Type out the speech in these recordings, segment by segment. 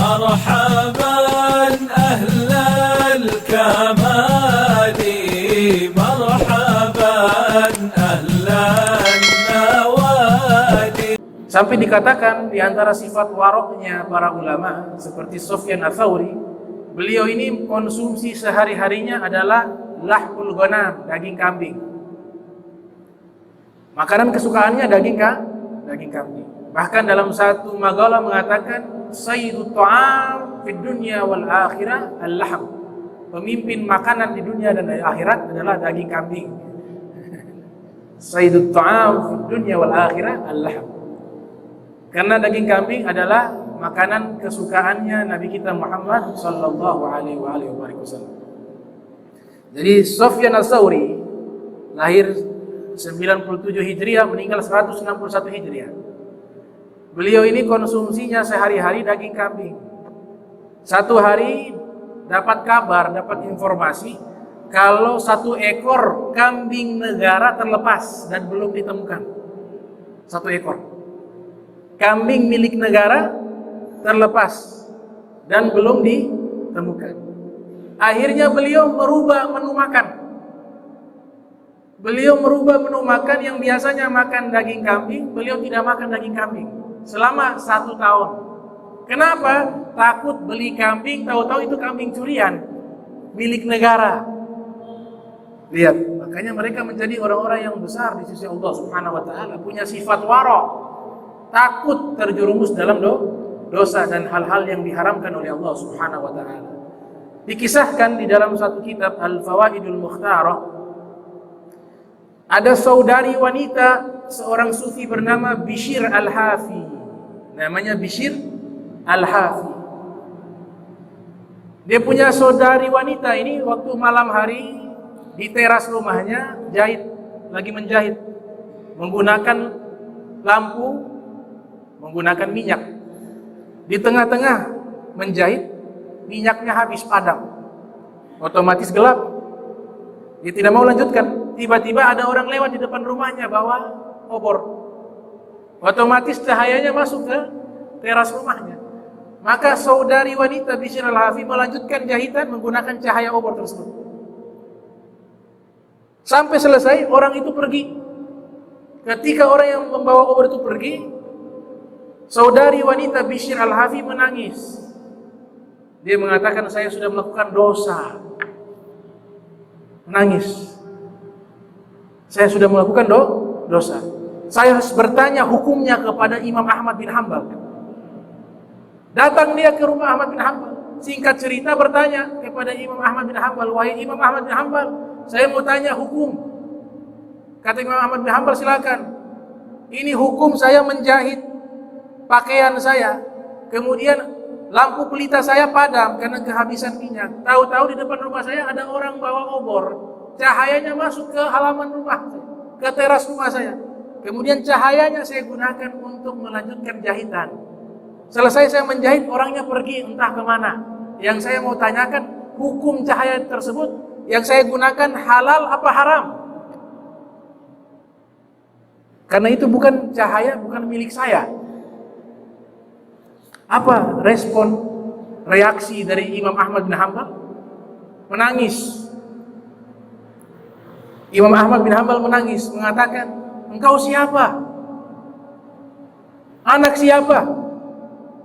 مرحبا أهل الكمال مرحبا أهل النوادي. Sampai dikatakan di antara sifat waroknya para ulama seperti Sufyan Ats-Tsauri, beliau ini konsumsi sehari-harinya adalah lahmul ghanam, daging kambing. Makanan kesukaannya daging kambing. Bahkan dalam satu maqalah mengatakan sayyidut ta'am fid dunya wal akhirah al-lahm. Pemimpin makanan di dunia dan di akhirat adalah daging kambing. Sayyidut ta'am fid dunya wal akhirah al-lahm. Karena daging kambing adalah makanan kesukaannya Nabi kita Muhammad sallallahu alaihi wasallam. Jadi Sufyan Ats-Tsauri lahir 97 Hijriah, meninggal 161 Hijriah. Beliau ini konsumsinya sehari-hari daging kambing. Satu hari dapat kabar, dapat informasi kalau 1 ekor kambing negara terlepas dan belum ditemukan. 1 ekor kambing milik negara terlepas dan belum ditemukan. Akhirnya beliau merubah menu makan. Beliau merubah menu makan yang biasanya makan daging kambing, beliau tidak makan daging kambing selama 1 tahun. Kenapa? Takut beli kambing, tahu-tahu itu kambing curian milik negara. Lihat, makanya mereka menjadi orang-orang yang besar di sisi Allah Subhanahu wa taala, punya sifat warok, takut terjerumus dalam dosa dan hal-hal yang diharamkan oleh Allah Subhanahu wa taala. Dikisahkan di dalam satu kitab Al-Fawaidul Mukhtarah, ada saudari wanita seorang sufi bernama Bishr Al-Hafi. Namanya Bishr Al-Hafi. Dia punya saudari wanita ini waktu malam hari di teras rumahnya lagi menjahit menggunakan lampu, menggunakan minyak. Di tengah-tengah menjahit, minyaknya habis padam. Otomatis gelap. Dia tidak mau lanjutkan. Tiba-tiba ada orang lewat di depan rumahnya bawa obor. Otomatis cahayanya masuk ke teras rumahnya. Maka saudari wanita Bishr Al-Hafi melanjutkan jahitan menggunakan cahaya obor tersebut. Sampai selesai, orang itu pergi. Ketika orang yang membawa obor itu pergi, saudari wanita Bishr Al-Hafi menangis. Dia mengatakan, saya sudah melakukan dosa. Menangis. Saya sudah melakukan dosa. Saya harus bertanya hukumnya kepada Imam Ahmad bin Hanbal. Datang dia ke rumah Ahmad bin Hanbal. Singkat cerita bertanya kepada Imam Ahmad bin Hanbal, wahai Imam Ahmad bin Hanbal, saya mau tanya hukum. Kata Imam Ahmad bin Hanbal, silakan. Ini hukum saya menjahit pakaian saya, kemudian lampu pelita saya padam karena kehabisan minyak. Tahu-tahu di depan rumah saya ada orang bawa obor. Cahayanya masuk ke halaman rumah, ke teras rumah saya. Kemudian cahayanya saya gunakan untuk melanjutkan jahitan. Selesai saya menjahit, orangnya pergi entah kemana. Yang saya mau tanyakan, hukum cahaya tersebut yang saya gunakan halal apa haram? Karena itu bukan cahaya, bukan milik saya. Apa respon, reaksi dari Imam Ahmad bin Hanbal? Menangis. Imam Ahmad bin Hanbal menangis, mengatakan, engkau siapa? Anak siapa?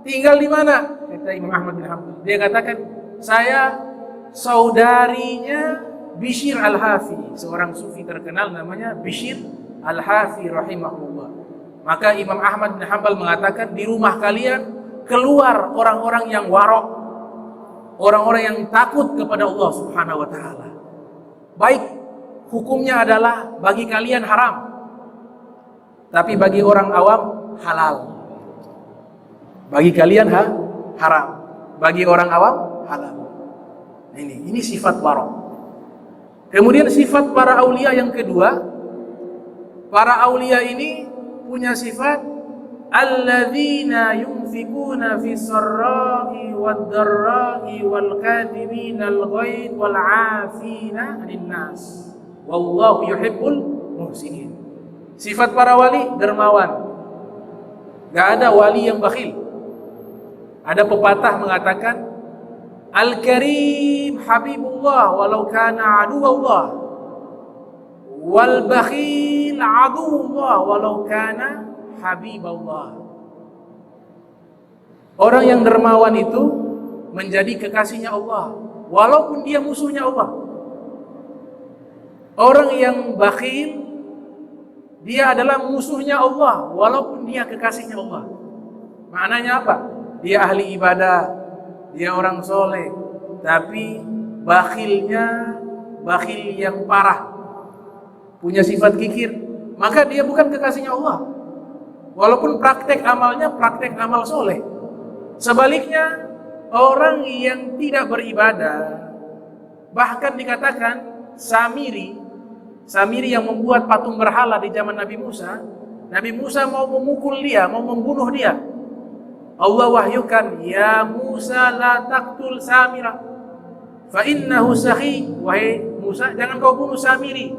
Tinggal di mana? Kata Imam Ahmad bin Hanbal. Dia katakan, saya saudarinya Bishr Al-Hafi, seorang sufi terkenal namanya Bishr Al-Hafi rahimahullah. Maka Imam Ahmad bin Hanbal mengatakan, di rumah kalian keluar orang-orang yang warok, orang-orang yang takut kepada Allah Subhanahu wa taala. Baik, hukumnya adalah bagi kalian haram, tapi bagi orang awam halal. Bagi kalian haram, bagi orang awam halal. Ini sifat warok. Kemudian sifat para aulia yang kedua, para aulia ini punya sifat alladzina yunfikuna fi sarra'i wad-dharra'i wal kadhibina al-ghaidh wal 'afina 'anil nas wallahu yuhibbul muhsinin. Sifat para wali dermawan. Gak ada wali yang bakhil. Ada pepatah mengatakan, Al-Karim Habibullah walau kana aduwallah, wal bakhil aduwallah walau kana habiballah. Orang yang dermawan itu menjadi kekasihnya Allah walaupun dia musuhnya Allah. Orang yang bakhil, dia adalah musuhnya Allah walaupun dia kekasihnya Allah. Maknanya apa? Dia ahli ibadah, dia orang soleh, tapi bakhilnya bakhil yang parah, punya sifat kikir, maka dia bukan kekasihnya Allah walaupun praktek amalnya praktek amal soleh. Sebaliknya, orang yang tidak beribadah, bahkan dikatakan Samiri yang membuat patung berhala di zaman Nabi Musa mau memukul dia, mau membunuh dia. Allah wahyukan, ya Musa la taqtul Samira fa innahu sakhi. Wahai Musa, jangan kau bunuh Samiri,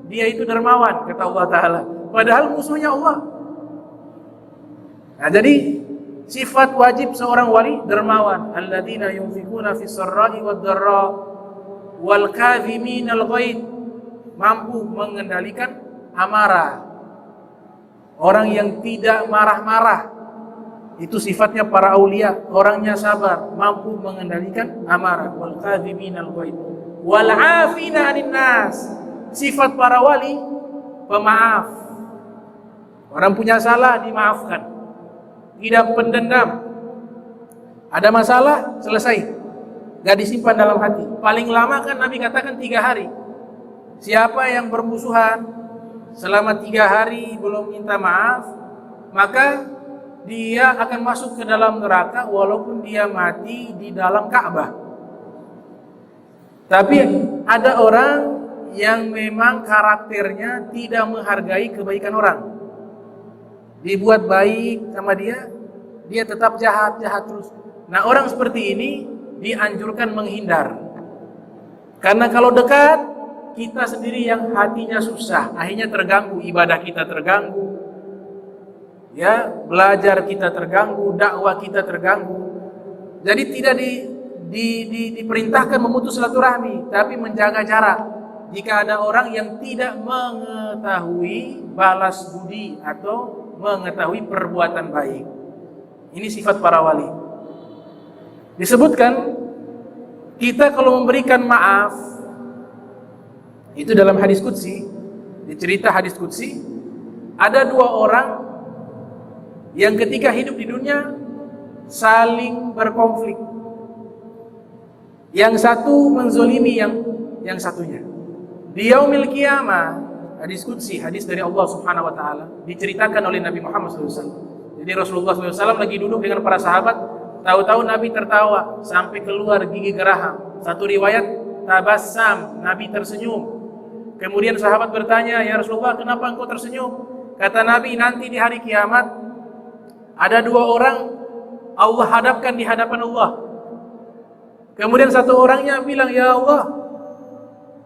dia itu dermawan, kata Allah Ta'ala, padahal musuhnya Allah. Nah, jadi sifat wajib seorang wali dermawan. Alladzina yunfikuna fis sarra'i wad dharra wal kadhiminal ghaidh, mampu mengendalikan amarah. Orang yang tidak marah-marah, itu sifatnya para aulia, orangnya sabar, mampu mengendalikan amarah. Wal kadhiminal ghaidh wal 'afina 'anil nas, sifat para wali pemaaf. Orang punya salah dimaafkan, tidak pendendam. Ada masalah selesai, gak disimpan dalam hati. Paling lama kan Nabi katakan 3 hari. Siapa yang bermusuhan selama 3 hari belum minta maaf, maka dia akan masuk ke dalam neraka walaupun dia mati di dalam Ka'bah. Tapi ada orang yang memang karakternya tidak menghargai kebaikan orang. Dibuat baik sama dia, dia tetap jahat terus. Nah, orang seperti ini dianjurkan menghindar. Karena kalau dekat, kita sendiri yang hatinya susah, akhirnya terganggu, ibadah kita terganggu, ya, belajar kita terganggu, dakwah kita terganggu. Jadi tidak diperintahkan memutus silaturahmi, tapi menjaga jarak. Jika ada orang yang tidak mengetahui balas budi atau mengetahui perbuatan baik, ini sifat para wali. Disebutkan, kita kalau memberikan maaf, itu dalam hadis qudsi, dicerita hadis qudsi, ada 2 orang yang ketika hidup di dunia saling berkonflik. Yang satu menzolimi yang satunya. Di yaumil qiyamah, hadis qudsi, hadis dari Allah Subhanahu wa taala, diceritakan oleh Nabi Muhammad SAW. Jadi Rasulullah SAW lagi duduk dengan para sahabat, tahu-tahu Nabi tertawa sampai keluar gigi geraham. Satu riwayat, tabassam, Nabi tersenyum. Kemudian sahabat bertanya, ya Rasulullah, kenapa engkau tersenyum? Kata Nabi, nanti di hari kiamat ada 2 orang Allah hadapkan di hadapan Allah. Kemudian satu orangnya bilang, ya Allah,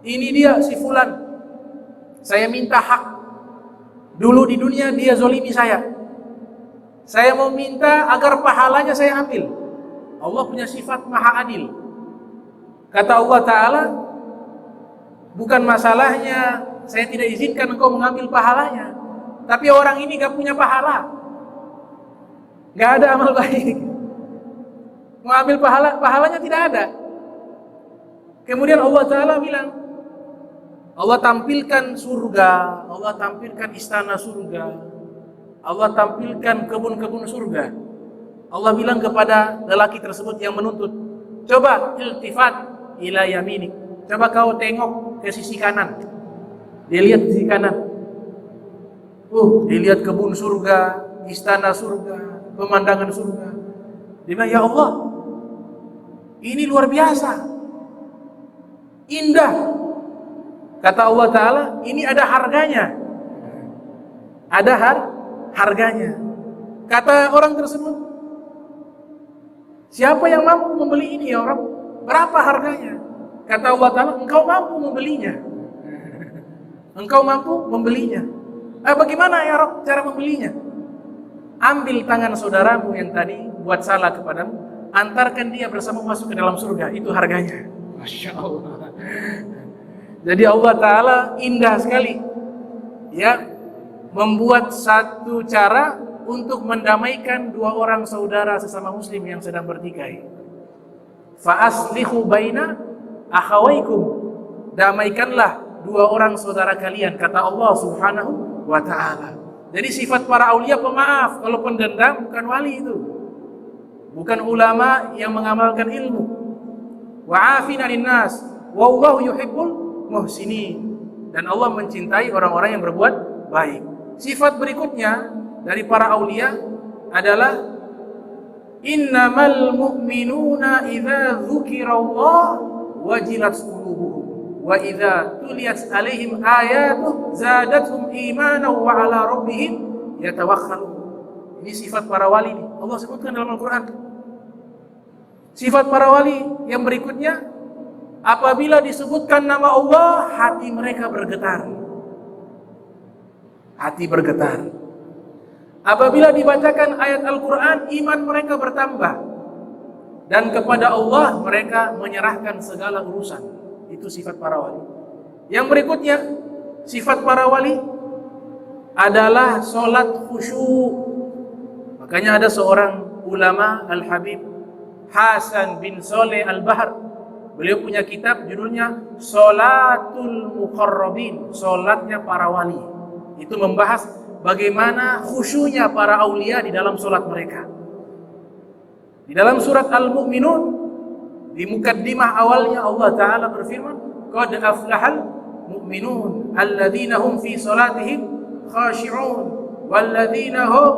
ini dia si fulan, saya minta hak. Dulu di dunia dia zolimi saya mau minta agar pahalanya saya ambil. Allah punya sifat maha adil. Kata Allah Ta'ala, bukan masalahnya saya tidak izinkan engkau mengambil pahalanya, tapi orang ini gak punya pahala, gak ada amal baik, mau ambil pahalanya tidak ada. Kemudian Allah Ta'ala bilang, Allah tampilkan surga, Allah tampilkan istana surga, Allah tampilkan kebun-kebun surga. Allah bilang kepada lelaki tersebut yang menuntut, coba iltifat ila yaminik, coba kau tengok ke sisi kanan. Dia lihat sisi kanan, dia lihat kebun surga, istana surga, pemandangan surga. Dia bilang, ya Allah, ini luar biasa, indah. Kata Allah Ta'ala, ini ada harganya, ada harganya. Kata orang tersebut, siapa yang mampu membeli ini ya orang? Berapa harganya? Kata Allah Ta'ala, engkau mampu membelinya. Engkau mampu membelinya. Bagaimana ya Rob cara membelinya? Ambil tangan saudaramu yang tadi buat salah kepadamu, antarkan dia bersama masuk ke dalam surga. Itu harganya. Masya Allah. Jadi Allah Ta'ala indah sekali, ya, membuat satu cara untuk mendamaikan dua orang saudara sesama muslim yang sedang bertikai. Fa'aslihu baina akhawaikum, damaikanlah dua orang saudara kalian, kata Allah Subhanahu wa Ta'ala. Jadi sifat para aulia pemaaf. Kalau pendendam bukan wali itu, bukan ulama yang mengamalkan ilmu. Wa'afina linnas wallahu yuhibbul muhsinin, dan Allah mencintai orang-orang yang berbuat baik. Sifat berikutnya dari para aulia adalah innamal mu'minuna idza dzukirallah wajilat qulubuhum wa idza tuliyat alaihim ayatuhu zadatuhum imanan wa ala rabbihim yatawakkalun. Ini sifat para wali, Allah sebutkan dalam Al-Qur'an. Sifat para wali yang berikutnya, apabila disebutkan nama Allah, hati mereka bergetar. Hati bergetar. Apabila dibacakan ayat Al-Quran, iman mereka bertambah. Dan kepada Allah mereka menyerahkan segala urusan. Itu sifat para wali. Yang berikutnya, sifat para wali adalah sholat khusyuk. Makanya ada seorang ulama, Al-Habib Hasan bin Soleh Al-Bahar. Beliau punya kitab judulnya Sholatul Muqarrabin, sholatnya para wali. Itu membahas bagaimana khusyunya para aulia di dalam sholat mereka. Di dalam surat Al-Mu'minun, di mukaddimah awalnya Allah Ta'ala berfirman, Qad aflahal mu'minun alladzina hum fi sholatihim khashi'un walladzina hum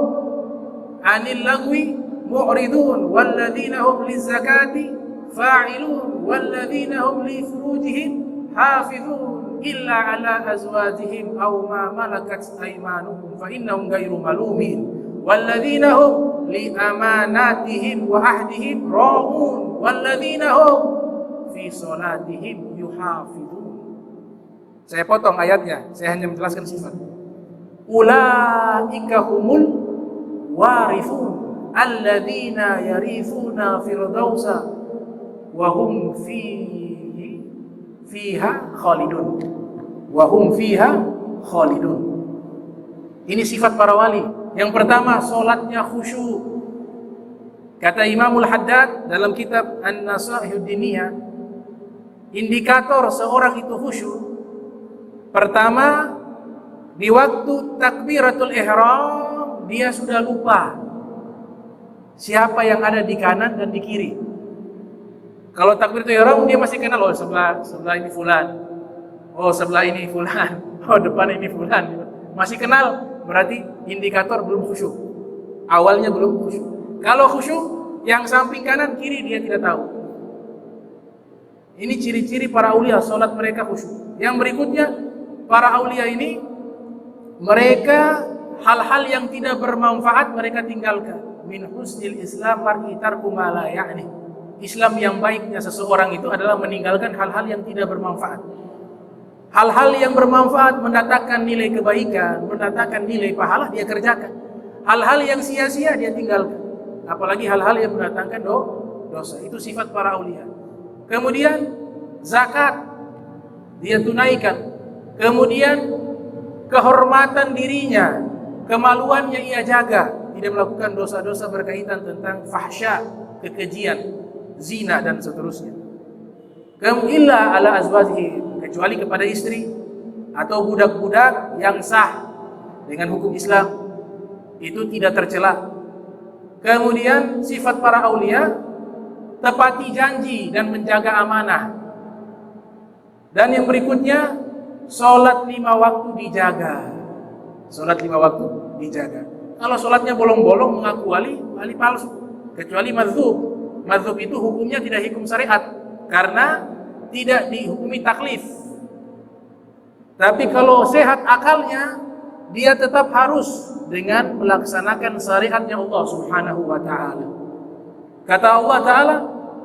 anil lagwi mu'ridun walladzina hum lizzakati fa'ilun walladzina hum li furujihim hafizun illa ala azwajihim aw ma malakat aymanuhum fa innahum ghairu malumin walladzina hum li amanatihim wa ahdihim ra'un walladzina hum fi salatihim yuhafizun. Saya potong ayatnya, saya hanya menjelaskan sifat. Ulaika humul warithun alladzina yarithuna firdausa wa hum fiha khalidun. Wa hum fiha khalidun. Ini sifat para wali. Yang pertama, salatnya khusyuk. Kata Imamul Haddad dalam kitab An-Nasaihud Diniyah, indikator seorang itu khusyuk, pertama, di waktu takbiratul ihram dia sudah lupa siapa yang ada di kanan dan di kiri. Kalau takbiratul ihram dia masih kenal, oh sebelah ini fulan, oh sebelah ini fulan, oh depan ini fulan. Masih kenal, berarti indikator belum khusyuk. Awalnya belum khusyuk. Kalau khusyuk, yang samping kanan kiri dia tidak tahu. Ini ciri-ciri para aulia, salat mereka khusyuk. Yang berikutnya, para aulia ini, mereka hal-hal yang tidak bermanfaat mereka tinggalkan. Min husnil Islam mar'i tarku ma la ya'ni. Islam yang baiknya seseorang itu adalah meninggalkan hal-hal yang tidak bermanfaat. Hal-hal yang bermanfaat mendatangkan nilai kebaikan, mendatangkan nilai pahala, dia kerjakan. Hal-hal yang sia-sia dia tinggalkan. Apalagi hal-hal yang mendatangkan dosa. Itu sifat para aulia. Kemudian zakat dia tunaikan. Kemudian kehormatan dirinya, kemaluannya ia jaga, tidak melakukan dosa-dosa berkaitan tentang fahsya, kekejian, zina dan seterusnya. Illa ala azwajihi, kecuali kepada istri atau budak-budak yang sah dengan hukum Islam, itu tidak tercela. Kemudian sifat para aulia, tepati janji dan menjaga amanah. Dan yang berikutnya, sholat 5 waktu dijaga. Sholat 5 waktu dijaga. Kalau sholatnya bolong-bolong mengaku wali palsu, kecuali madzhub. Madzhub itu hukumnya tidak hukum syariat karena tidak dihukumi taklif. Tapi kalau sehat akalnya, dia tetap harus dengan melaksanakan syariatnya Allah Subhanahu wa Ta'ala. Kata Allah Ta'ala,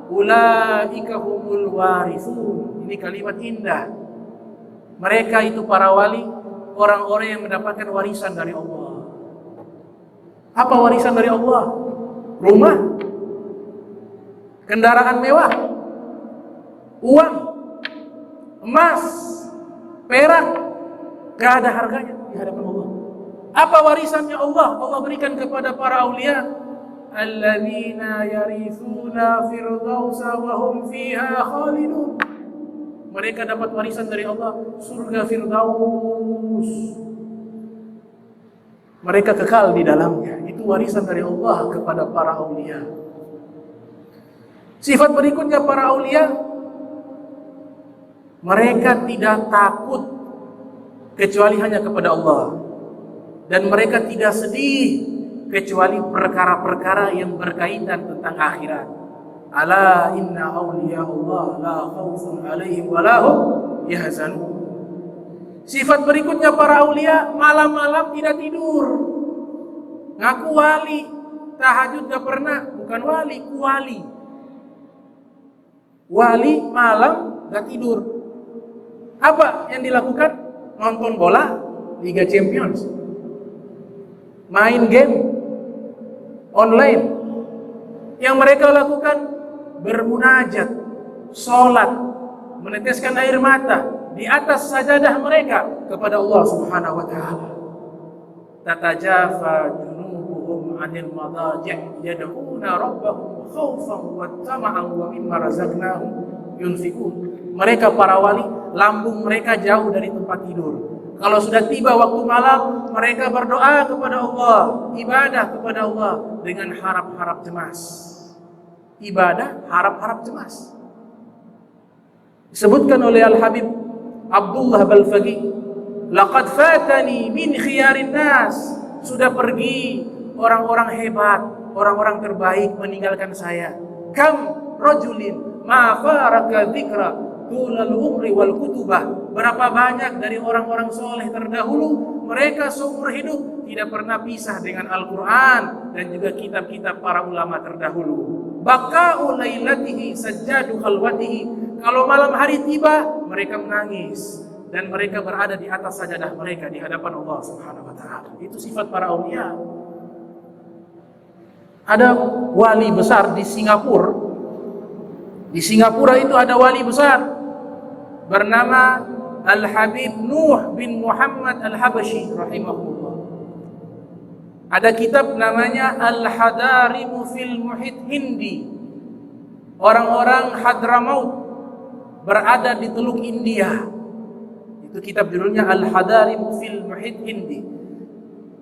ulaika humul warithun. Ini kalimat indah. Mereka itu para wali, orang-orang yang mendapatkan warisan dari Allah. Apa warisan dari Allah? Rumah. kendaraan mewah, uang, emas, perak, gak ada harganya di hadapan Allah. Apa warisannya Allah? Allah berikan kepada para aulia, alladzina yarithuna firdausa wa hum fiha khalidun. Mereka dapat warisan dari Allah, surga Firdaus. Mereka kekal di dalamnya. Itu warisan dari Allah kepada para aulia. Sifat berikutnya para aulia, mereka tidak takut kecuali hanya kepada Allah. Dan mereka tidak sedih kecuali perkara-perkara yang berkaitan tentang akhirat. Ala inna awliya Allah la khawfun alaihim wa lahum yahzanun. Sifat berikutnya para aulia, malam-malam tidak tidur. Ngaku wali, tahajud gak pernah, bukan wali, kuwali. Wali malam gak tidur. Apa yang dilakukan? Nonton bola, Liga Champions. Main game online. Yang mereka lakukan bermunajat, sholat, meneteskan air mata di atas sajadah mereka kepada Allah Subhanahu wa taala. Tatajafa junubuhum 'anil madaji' yad'una rabbahum khaufan wa tama'an wa mimma razaqnahum yunfikun. Mereka para wali, lambung mereka jauh dari tempat tidur. Kalau sudah tiba waktu malam, mereka berdoa kepada Allah, ibadah kepada Allah dengan harap-harap cemas. Ibadah, harap-harap cemas. Disebutkan oleh Al-Habib Abdullah Balfaqi, laqad fatani min khiyarin nas. Sudah pergi orang-orang hebat, orang-orang terbaik meninggalkan saya. Kam rajulin ma faraka dzikra tulal umri wal kutubah. Berapa banyak dari orang-orang soleh terdahulu, mereka seumur hidup tidak pernah pisah dengan Al-Quran dan juga kitab-kitab para ulama terdahulu. Baka'u lailatihi sajjadu khalwatihi. Kalau malam hari tiba, mereka menangis dan mereka berada di atas sajadah mereka di hadapan Allah Subhanahu wa taala. Itu sifat para aulia. Ada wali besar di Singapura. Di Singapura itu ada wali besar bernama Al-Habib Nuh bin Muhammad Al-Habashi rahimahullah. Ada kitab namanya Al-Hadarimu fil Muhit Hindi. Orang-orang Hadramaut berada di Teluk India. Itu kitab judulnya Al-Hadarimu fil Muhit Hindi.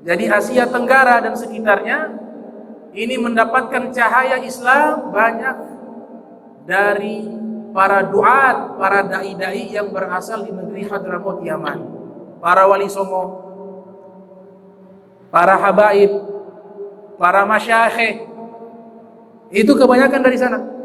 Jadi Asia Tenggara dan sekitarnya ini mendapatkan cahaya Islam banyak dari para duat, para dai-dai yang berasal di negeri Hadramaut Yaman. Para wali songo, para habaib, para masyayikh, itu kebanyakan dari sana.